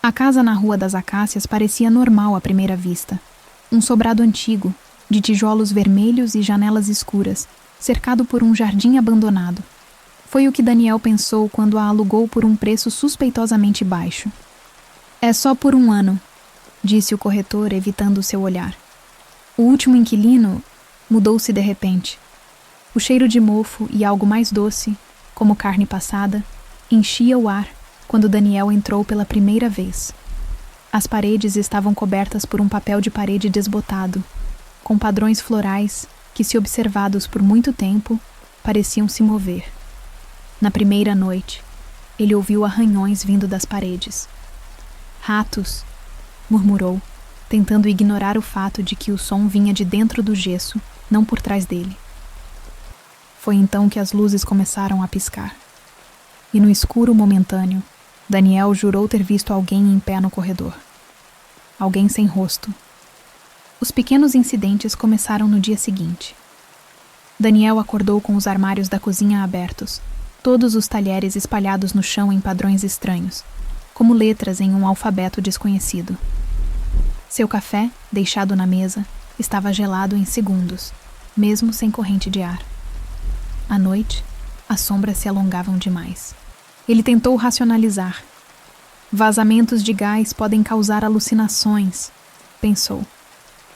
A casa na Rua das Acácias parecia normal à primeira vista. Um sobrado antigo, de tijolos vermelhos e janelas escuras, cercado por um jardim abandonado. Foi o que Daniel pensou quando a alugou por um preço suspeitosamente baixo. É só por 1 ano, disse o corretor, evitando seu olhar. O último inquilino mudou-se de repente. O cheiro de mofo e algo mais doce, como carne passada, enchia o ar quando Daniel entrou pela primeira vez. As paredes estavam cobertas por um papel de parede desbotado, com padrões florais que, se observados por muito tempo, pareciam se mover. Na primeira noite, ele ouviu arranhões vindo das paredes. Ratos, murmurou, tentando ignorar o fato de que o som vinha de dentro do gesso, não por trás dele. Foi então que as luzes começaram a piscar. E no escuro momentâneo, Daniel jurou ter visto alguém em pé no corredor. Alguém sem rosto. Os pequenos incidentes começaram no dia seguinte. Daniel acordou com os armários da cozinha abertos, todos os talheres espalhados no chão em padrões estranhos, como letras em um alfabeto desconhecido. Seu café, deixado na mesa, estava gelado em segundos, mesmo sem corrente de ar. À noite, as sombras se alongavam demais. Ele tentou racionalizar. Vazamentos de gás podem causar alucinações, pensou.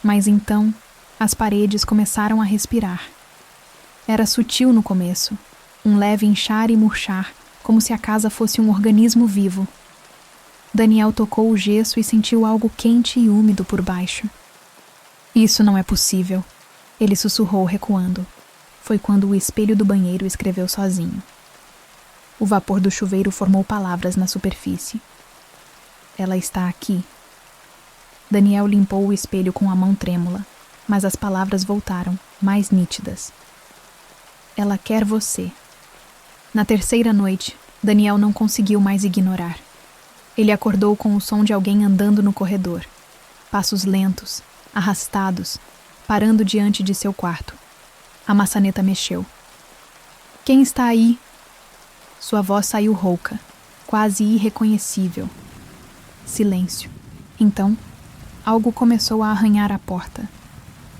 Mas então, as paredes começaram a respirar. Era sutil no começo, um leve inchar e murchar, como se a casa fosse um organismo vivo. Daniel tocou o gesso e sentiu algo quente e úmido por baixo. Isso não é possível, ele sussurrou recuando. Foi quando o espelho do banheiro escreveu sozinho. O vapor do chuveiro formou palavras na superfície. Ela está aqui. Daniel limpou o espelho com a mão trêmula, mas as palavras voltaram, mais nítidas. Ela quer você. Na terceira noite, Daniel não conseguiu mais ignorar. Ele acordou com o som de alguém andando no corredor. Passos lentos, arrastados, parando diante de seu quarto. A maçaneta mexeu. Quem está aí? Sua voz saiu rouca, quase irreconhecível. Silêncio. Então, algo começou a arranhar a porta.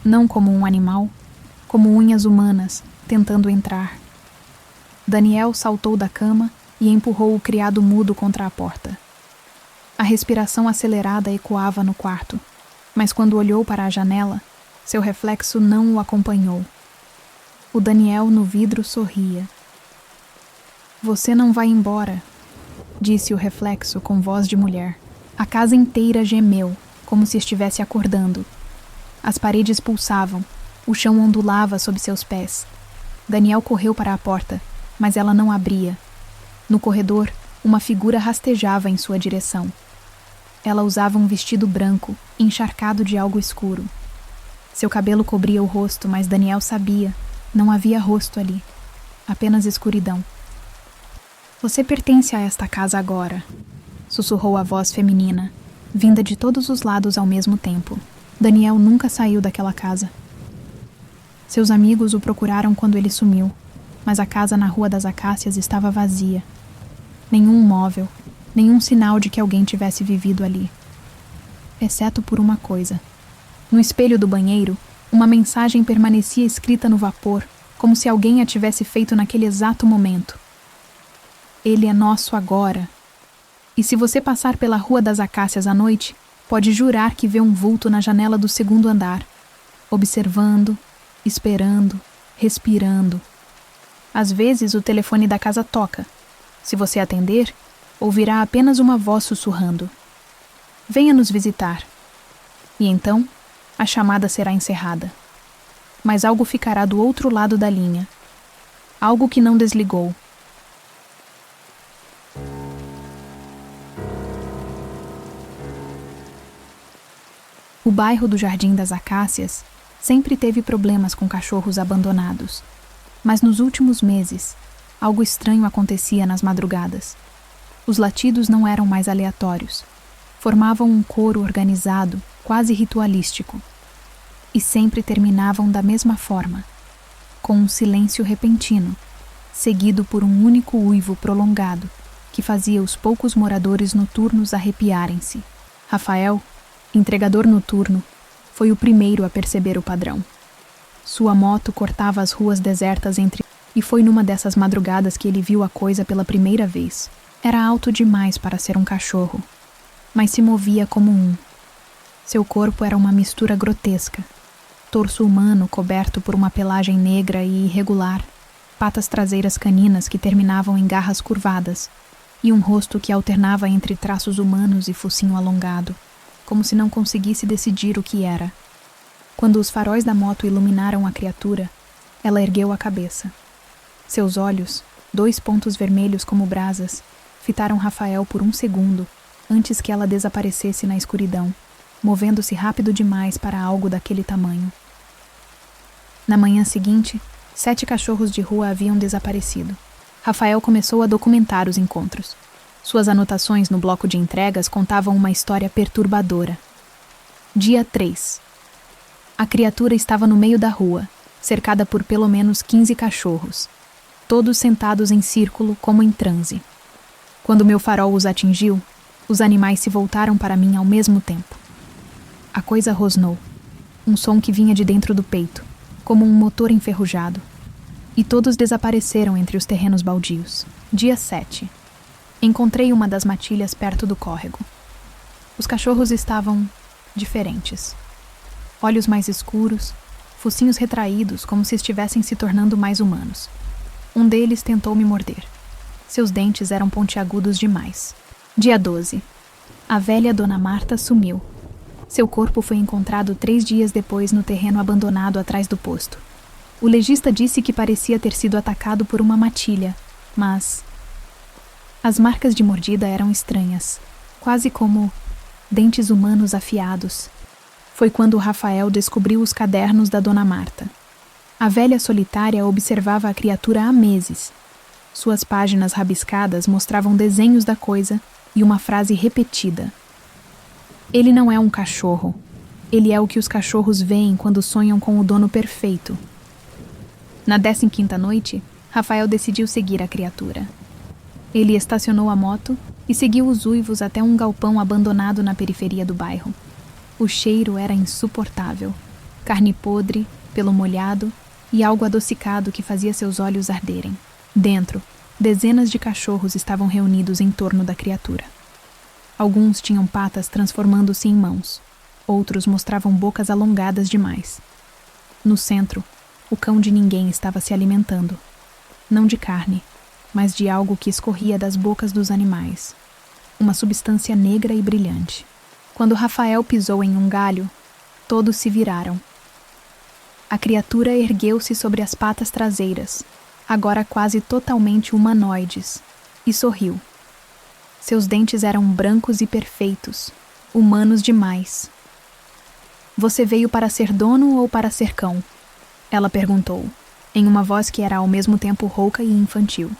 Não como um animal, como unhas humanas, tentando entrar. Daniel saltou da cama e empurrou o criado mudo contra a porta. A respiração acelerada ecoava no quarto, mas quando olhou para a janela, seu reflexo não o acompanhou. O Daniel no vidro sorria. Você não vai embora, disse o reflexo com voz de mulher. A casa inteira gemeu, como se estivesse acordando. As paredes pulsavam, o chão ondulava sob seus pés. Daniel correu para a porta, mas ela não abria. No corredor, uma figura rastejava em sua direção. Ela usava um vestido branco, encharcado de algo escuro. Seu cabelo cobria o rosto, mas Daniel sabia, não havia rosto ali, apenas escuridão. Você pertence a esta casa agora, sussurrou a voz feminina, vinda de todos os lados ao mesmo tempo. Daniel nunca saiu daquela casa. Seus amigos o procuraram quando ele sumiu, mas a casa na Rua das Acácias estava vazia. Nenhum móvel, nenhum sinal de que alguém tivesse vivido ali. Exceto por uma coisa. No espelho do banheiro, uma mensagem permanecia escrita no vapor, como se alguém a tivesse feito naquele exato momento. Ele é nosso agora. E se você passar pela Rua das Acácias à noite, pode jurar que vê um vulto na janela do 2º andar, observando, esperando, respirando. Às vezes o telefone da casa toca. Se você atender, ouvirá apenas uma voz sussurrando. Venha nos visitar. E então, a chamada será encerrada. Mas algo ficará do outro lado da linha. Algo que não desligou. O bairro do Jardim das Acácias sempre teve problemas com cachorros abandonados. Mas nos últimos meses, algo estranho acontecia nas madrugadas. Os latidos não eram mais aleatórios. Formavam um coro organizado, quase ritualístico. E sempre terminavam da mesma forma, com um silêncio repentino, seguido por um único uivo prolongado, que fazia os poucos moradores noturnos arrepiarem-se. Rafael, entregador noturno, foi o primeiro a perceber o padrão. Sua moto cortava as ruas desertas e foi numa dessas madrugadas que ele viu a coisa pela primeira vez. Era alto demais para ser um cachorro, mas se movia como um. Seu corpo era uma mistura grotesca. Torso humano coberto por uma pelagem negra e irregular, patas traseiras caninas que terminavam em garras curvadas, e um rosto que alternava entre traços humanos e focinho alongado, como se não conseguisse decidir o que era. Quando os faróis da moto iluminaram a criatura, ela ergueu a cabeça. Seus olhos, 2 pontos vermelhos como brasas, fitaram Rafael por um segundo, antes que ela desaparecesse na escuridão, movendo-se rápido demais para algo daquele tamanho. Na manhã seguinte, 7 cachorros de rua haviam desaparecido. Rafael começou a documentar os encontros. Suas anotações no bloco de entregas contavam uma história perturbadora. Dia 3. A criatura estava no meio da rua, cercada por pelo menos 15 cachorros, todos sentados em círculo como em transe. Quando meu farol os atingiu, os animais se voltaram para mim ao mesmo tempo. A coisa rosnou, um som que vinha de dentro do peito, como um motor enferrujado, e todos desapareceram entre os terrenos baldios. Dia 7. Encontrei uma das matilhas perto do córrego. Os cachorros estavam diferentes. Olhos mais escuros, focinhos retraídos como se estivessem se tornando mais humanos. Um deles tentou me morder. Seus dentes eram pontiagudos demais. Dia 12. A velha Dona Marta sumiu. Seu corpo foi encontrado 3 dias depois no terreno abandonado atrás do posto. O legista disse que parecia ter sido atacado por uma matilha, mas as marcas de mordida eram estranhas, quase como dentes humanos afiados. Foi quando Rafael descobriu os cadernos da Dona Marta. A velha solitária observava a criatura há meses. Suas páginas rabiscadas mostravam desenhos da coisa e uma frase repetida. Ele não é um cachorro. Ele é o que os cachorros veem quando sonham com o dono perfeito. Na 15ª noite, Rafael decidiu seguir a criatura. Ele estacionou a moto e seguiu os uivos até um galpão abandonado na periferia do bairro. O cheiro era insuportável. Carne podre, pelo molhado e algo adocicado que fazia seus olhos arderem. Dentro, dezenas de cachorros estavam reunidos em torno da criatura. Alguns tinham patas transformando-se em mãos. Outros mostravam bocas alongadas demais. No centro, o cão de ninguém estava se alimentando. Não de carne, mas de algo que escorria das bocas dos animais. Uma substância negra e brilhante. Quando Rafael pisou em um galho, todos se viraram. A criatura ergueu-se sobre as patas traseiras, agora quase totalmente humanoides, e sorriu. Seus dentes eram brancos e perfeitos, humanos demais. "Você veio para ser dono ou para ser cão?" Ela perguntou, em uma voz que era ao mesmo tempo rouca e infantil.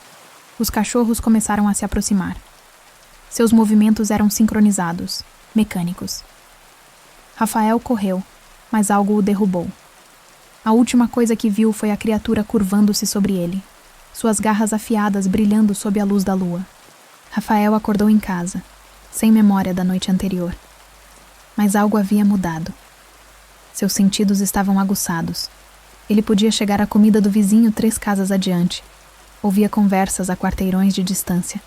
Os cachorros começaram a se aproximar. Seus movimentos eram sincronizados, mecânicos. Rafael correu, mas algo o derrubou. A última coisa que viu foi a criatura curvando-se sobre ele, suas garras afiadas brilhando sob a luz da lua. Rafael acordou em casa, sem memória da noite anterior. Mas algo havia mudado. Seus sentidos estavam aguçados. Ele podia chegar à comida do vizinho 3 casas adiante. Ouvia conversas a quarteirões de distância.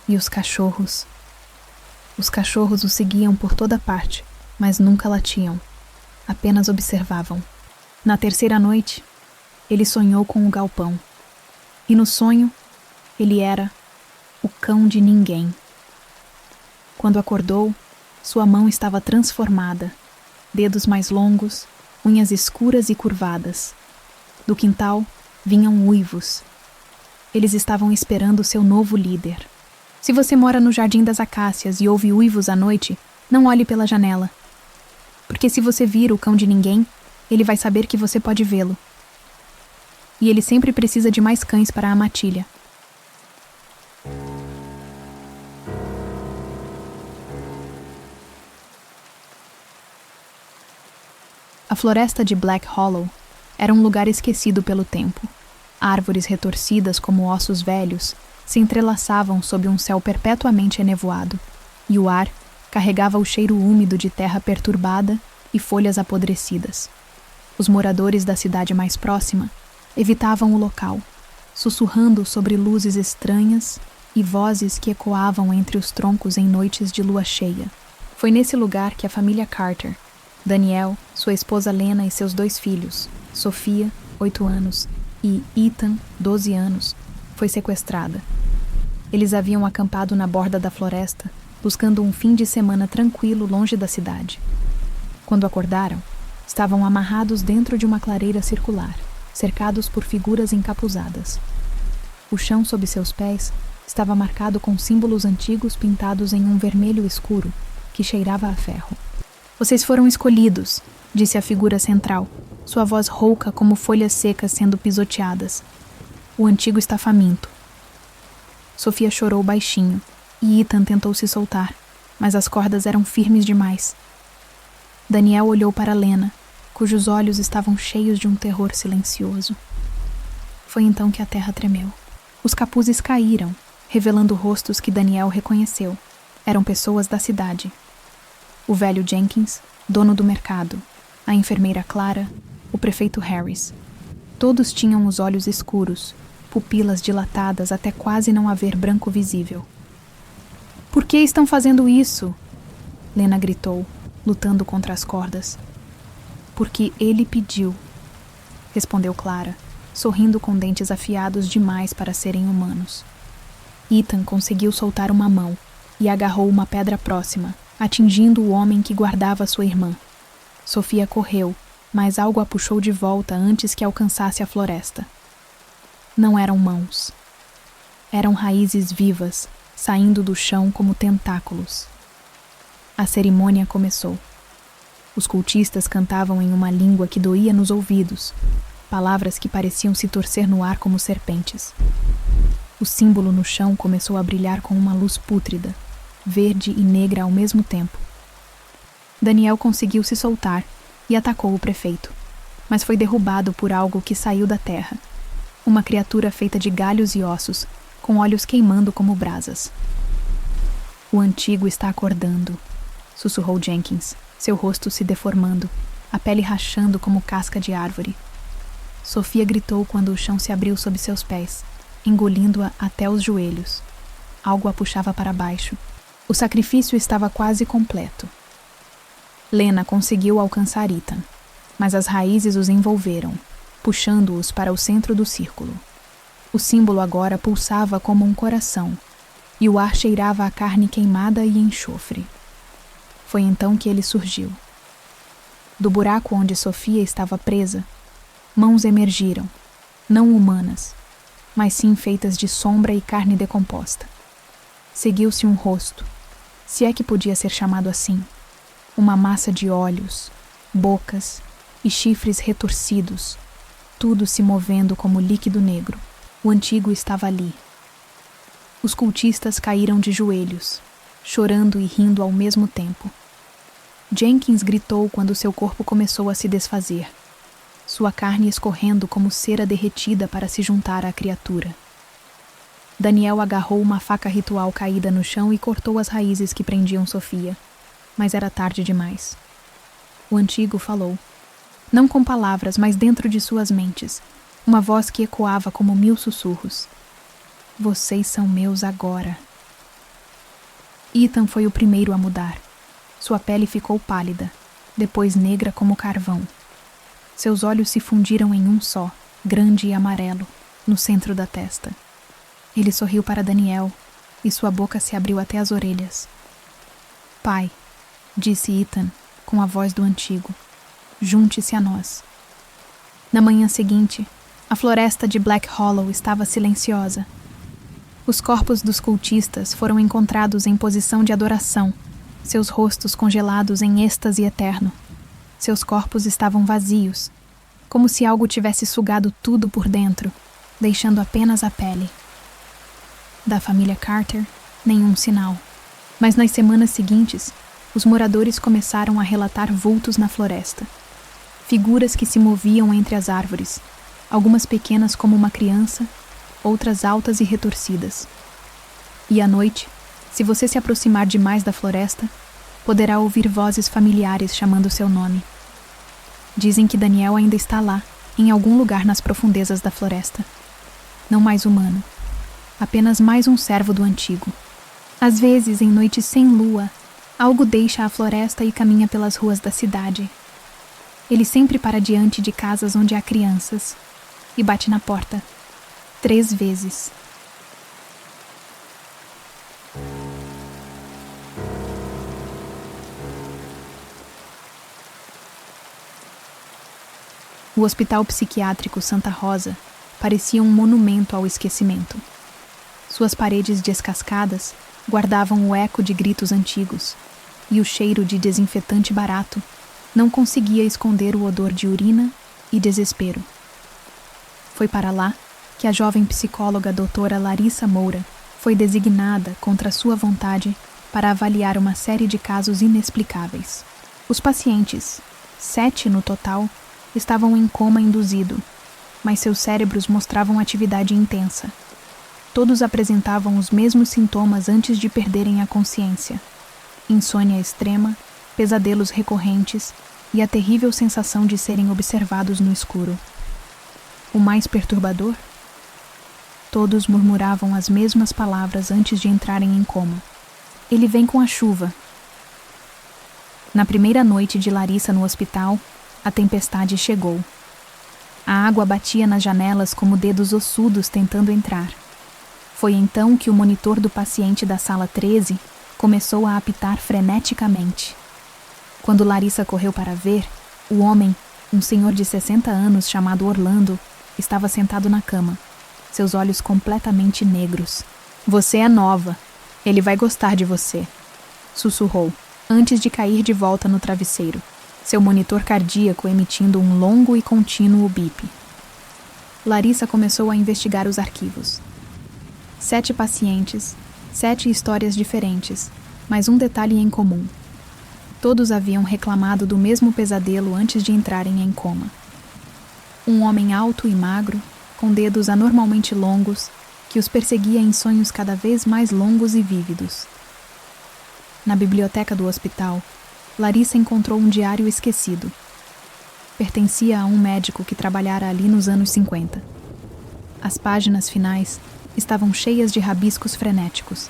E os cachorros... Os cachorros o seguiam por toda parte, mas nunca latiam. Apenas observavam. Na 3ª noite, ele sonhou com o galpão. E no sonho, ele era o cão de ninguém. Quando acordou, sua mão estava transformada. Dedos mais longos, unhas escuras e curvadas. Do quintal, vinham uivos. Eles estavam esperando seu novo líder. Se você mora no Jardim das Acácias e ouve uivos à noite, não olhe pela janela. Porque se você vir o cão de ninguém, ele vai saber que você pode vê-lo. E ele sempre precisa de mais cães para a matilha. A floresta de Black Hollow era um lugar esquecido pelo tempo. Árvores retorcidas como ossos velhos se entrelaçavam sob um céu perpetuamente enevoado, e o ar carregava o cheiro úmido de terra perturbada e folhas apodrecidas. Os moradores da cidade mais próxima evitavam o local, sussurrando sobre luzes estranhas e vozes que ecoavam entre os troncos em noites de lua cheia. Foi nesse lugar que a família Carter, Daniel, sua esposa Lena e seus 2 filhos, Sofia, 8 anos, e Ethan, 12 anos, foi sequestrada. Eles haviam acampado na borda da floresta, buscando um fim de semana tranquilo longe da cidade. Quando acordaram, estavam amarrados dentro de uma clareira circular, cercados por figuras encapuzadas. O chão sob seus pés estava marcado com símbolos antigos pintados em um vermelho escuro, que cheirava a ferro. "Vocês foram escolhidos", disse a figura central, sua voz rouca como folhas secas sendo pisoteadas. "O antigo está faminto." Sofia chorou baixinho, e Ethan tentou se soltar, mas as cordas eram firmes demais. Daniel olhou para Lena, cujos olhos estavam cheios de um terror silencioso. Foi então que a terra tremeu. Os capuzes caíram, revelando rostos que Daniel reconheceu. Eram pessoas da cidade. O velho Jenkins, dono do mercado, a enfermeira Clara, o prefeito Harris. Todos tinham os olhos escuros, pupilas dilatadas até quase não haver branco visível. "Por que estão fazendo isso?" Lena gritou, lutando contra as cordas. "Porque ele pediu", respondeu Clara, sorrindo com dentes afiados demais para serem humanos. Ethan conseguiu soltar uma mão e agarrou uma pedra próxima, atingindo o homem que guardava sua irmã. Sofia correu, mas algo a puxou de volta antes que alcançasse a floresta. Não eram mãos. Eram raízes vivas, saindo do chão como tentáculos. A cerimônia começou. Os cultistas cantavam em uma língua que doía nos ouvidos, palavras que pareciam se torcer no ar como serpentes. O símbolo no chão começou a brilhar com uma luz pútrida, verde e negra ao mesmo tempo. Daniel conseguiu se soltar e atacou o prefeito, mas foi derrubado por algo que saiu da terra. Uma criatura feita de galhos e ossos, com olhos queimando como brasas. "O antigo está acordando", sussurrou Jenkins, seu rosto se deformando, a pele rachando como casca de árvore. Sofia gritou quando o chão se abriu sob seus pés, engolindo-a até os joelhos. Algo a puxava para baixo. O sacrifício estava quase completo. Lena conseguiu alcançar Ethan, mas as raízes os envolveram, puxando-os para o centro do círculo. O símbolo agora pulsava como um coração, e o ar cheirava a carne queimada e enxofre. Foi então que ele surgiu. Do buraco onde Sofia estava presa, mãos emergiram, não humanas, mas sim feitas de sombra e carne decomposta. Seguiu-se um rosto, se é que podia ser chamado assim, uma massa de olhos, bocas e chifres retorcidos, tudo se movendo como líquido negro. O antigo estava ali. Os cultistas caíram de joelhos, chorando e rindo ao mesmo tempo. Jenkins gritou quando seu corpo começou a se desfazer, sua carne escorrendo como cera derretida para se juntar à criatura. Daniel agarrou uma faca ritual caída no chão e cortou as raízes que prendiam Sofia, mas era tarde demais. O antigo falou, não com palavras, mas dentro de suas mentes, uma voz que ecoava como 1000 sussurros. "Vocês são meus agora." Ethan foi o primeiro a mudar. Sua pele ficou pálida, depois negra como carvão. Seus olhos se fundiram em um só, grande e amarelo, no centro da testa. Ele sorriu para Daniel, e sua boca se abriu até as orelhas. "Pai", disse Ethan, com a voz do antigo, "junte-se a nós." Na manhã seguinte, a floresta de Black Hollow estava silenciosa. Os corpos dos cultistas foram encontrados em posição de adoração, seus rostos congelados em êxtase eterno. Seus corpos estavam vazios, como se algo tivesse sugado tudo por dentro, deixando apenas a pele. Da família Carter, nenhum sinal. Mas nas semanas seguintes, os moradores começaram a relatar vultos na floresta. Figuras que se moviam entre as árvores, algumas pequenas como uma criança, outras altas e retorcidas. E à noite, se você se aproximar demais da floresta, poderá ouvir vozes familiares chamando seu nome. Dizem que Daniel ainda está lá, em algum lugar nas profundezas da floresta. Não mais humano, apenas mais um servo do antigo. Às vezes, em noites sem lua, algo deixa a floresta e caminha pelas ruas da cidade. Ele sempre para diante de casas onde há crianças e bate na porta 3 vezes. O Hospital Psiquiátrico Santa Rosa parecia um monumento ao esquecimento. Suas paredes descascadas guardavam o eco de gritos antigos, e o cheiro de desinfetante barato não conseguia esconder o odor de urina e desespero. Foi para lá que a jovem psicóloga doutora Larissa Moura foi designada contra sua vontade para avaliar uma série de casos inexplicáveis. Os pacientes, 7 no total, estavam em coma induzido, mas seus cérebros mostravam atividade intensa. Todos apresentavam os mesmos sintomas antes de perderem a consciência: insônia extrema, pesadelos recorrentes e a terrível sensação de serem observados no escuro. O mais perturbador? Todos murmuravam as mesmas palavras antes de entrarem em coma. Ele vem com a chuva. Na primeira noite de Larissa no hospital, a tempestade chegou. A água batia nas janelas como dedos ossudos tentando entrar. Foi então que o monitor do paciente da sala 13 começou a apitar freneticamente. Quando Larissa correu para ver, o homem, um senhor de 60 anos chamado Orlando, estava sentado na cama, seus olhos completamente negros. "Você é nova. Ele vai gostar de você", sussurrou, antes de cair de volta no travesseiro, seu monitor cardíaco emitindo um longo e contínuo bip. Larissa começou a investigar os arquivos. 7 pacientes, 7 histórias diferentes, mas um detalhe em comum. Todos haviam reclamado do mesmo pesadelo antes de entrarem em coma. Um homem alto e magro, com dedos anormalmente longos, que os perseguia em sonhos cada vez mais longos e vívidos. Na biblioteca do hospital, Larissa encontrou um diário esquecido. Pertencia a um médico que trabalhara ali nos anos 50. As páginas finais estavam cheias de rabiscos frenéticos.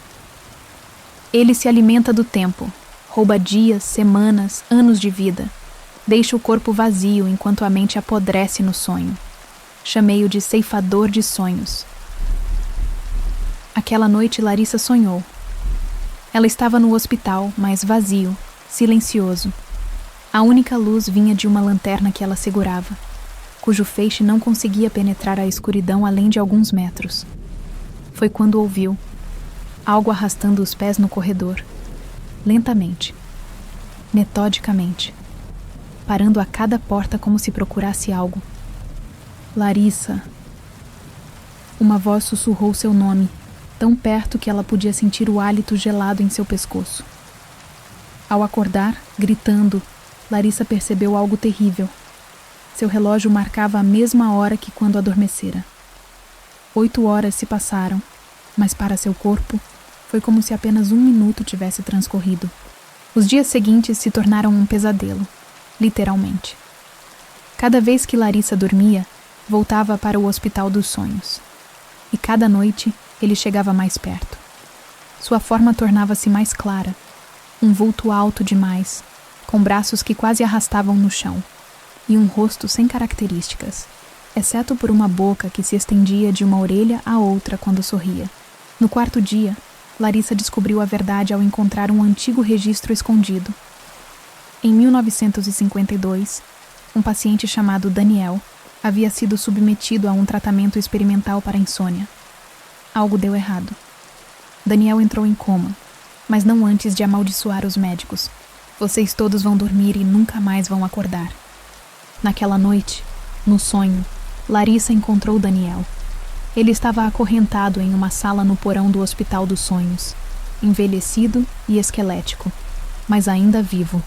"Ele se alimenta do tempo, rouba dias, semanas, anos de vida. Deixa o corpo vazio enquanto a mente apodrece no sonho. Chamei-o de ceifador de sonhos." Aquela noite Larissa sonhou. Ela estava no hospital, mas vazio, silencioso. A única luz vinha de uma lanterna que ela segurava, cujo feixe não conseguia penetrar a escuridão além de alguns metros. Foi quando ouviu algo arrastando os pés no corredor, lentamente, metodicamente, parando a cada porta como se procurasse algo. "Larissa." Uma voz sussurrou seu nome, tão perto que ela podia sentir o hálito gelado em seu pescoço. Ao acordar, gritando, Larissa percebeu algo terrível. Seu relógio marcava a mesma hora que quando adormecera. 8 horas se passaram, mas para seu corpo, foi como se apenas 1 minuto tivesse transcorrido. Os dias seguintes se tornaram um pesadelo, literalmente. Cada vez que Larissa dormia, voltava para o Hospital dos Sonhos. E cada noite, ele chegava mais perto. Sua forma tornava-se mais clara. Um vulto alto demais, com braços que quase arrastavam no chão, e um rosto sem características, exceto por uma boca que se estendia de uma orelha à outra quando sorria. No 4º dia, Larissa descobriu a verdade ao encontrar um antigo registro escondido. Em 1952, um paciente chamado Daniel havia sido submetido a um tratamento experimental para insônia. Algo deu errado. Daniel entrou em coma, mas não antes de amaldiçoar os médicos. "Vocês todos vão dormir e nunca mais vão acordar." Naquela noite, no sonho, Larissa encontrou Daniel. Ele estava acorrentado em uma sala no porão do Hospital dos Sonhos, envelhecido e esquelético, mas ainda vivo.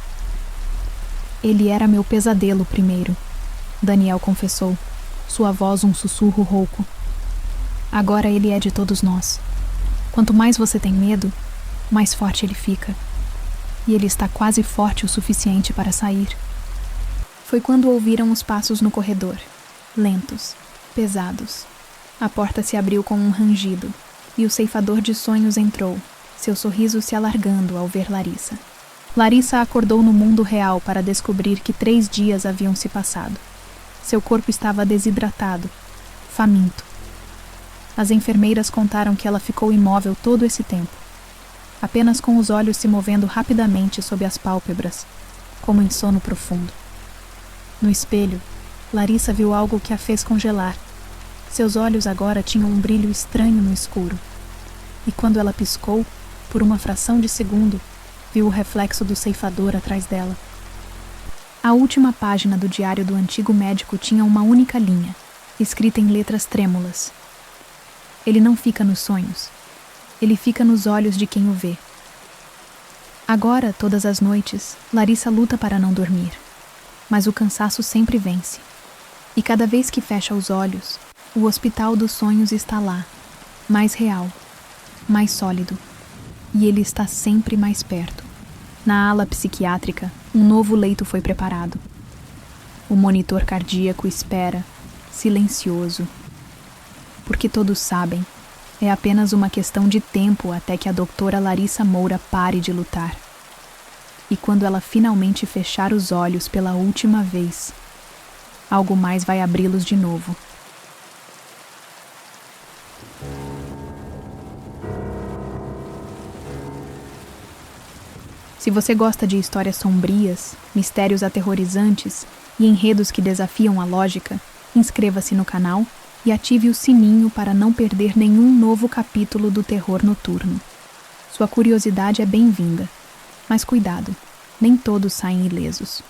"Ele era meu pesadelo primeiro", Daniel confessou, sua voz um sussurro rouco. "Agora ele é de todos nós." Quanto mais você tem medo, mais forte ele fica. E ele está quase forte o suficiente para sair. Foi quando ouviram os passos no corredor, lentos, pesados. A porta se abriu com um rangido, e o ceifador de sonhos entrou, seu sorriso se alargando ao ver Larissa. Larissa acordou no mundo real para descobrir que 3 dias haviam se passado. Seu corpo estava desidratado, faminto. As enfermeiras contaram que ela ficou imóvel todo esse tempo, apenas com os olhos se movendo rapidamente sob as pálpebras, como em sono profundo. No espelho, Larissa viu algo que a fez congelar. Seus olhos agora tinham um brilho estranho no escuro. E quando ela piscou, por uma fração de segundo, viu o reflexo do ceifador atrás dela. A última página do diário do antigo médico tinha uma única linha, escrita em letras trêmulas. Ele não fica nos sonhos. Ele fica nos olhos de quem o vê. Agora, todas as noites, Larissa luta para não dormir. Mas o cansaço sempre vence. E cada vez que fecha os olhos, o hospital dos sonhos está lá, mais real, mais sólido. E ele está sempre mais perto. Na ala psiquiátrica, um novo leito foi preparado. O monitor cardíaco espera, silencioso. Porque todos sabem, é apenas uma questão de tempo até que a doutora Larissa Moura pare de lutar. E quando ela finalmente fechar os olhos pela última vez, algo mais vai abri-los de novo. Se você gosta de histórias sombrias, mistérios aterrorizantes e enredos que desafiam a lógica, inscreva-se no canal e ative o sininho para não perder nenhum novo capítulo do terror noturno. Sua curiosidade é bem-vinda, mas cuidado, nem todos saem ilesos.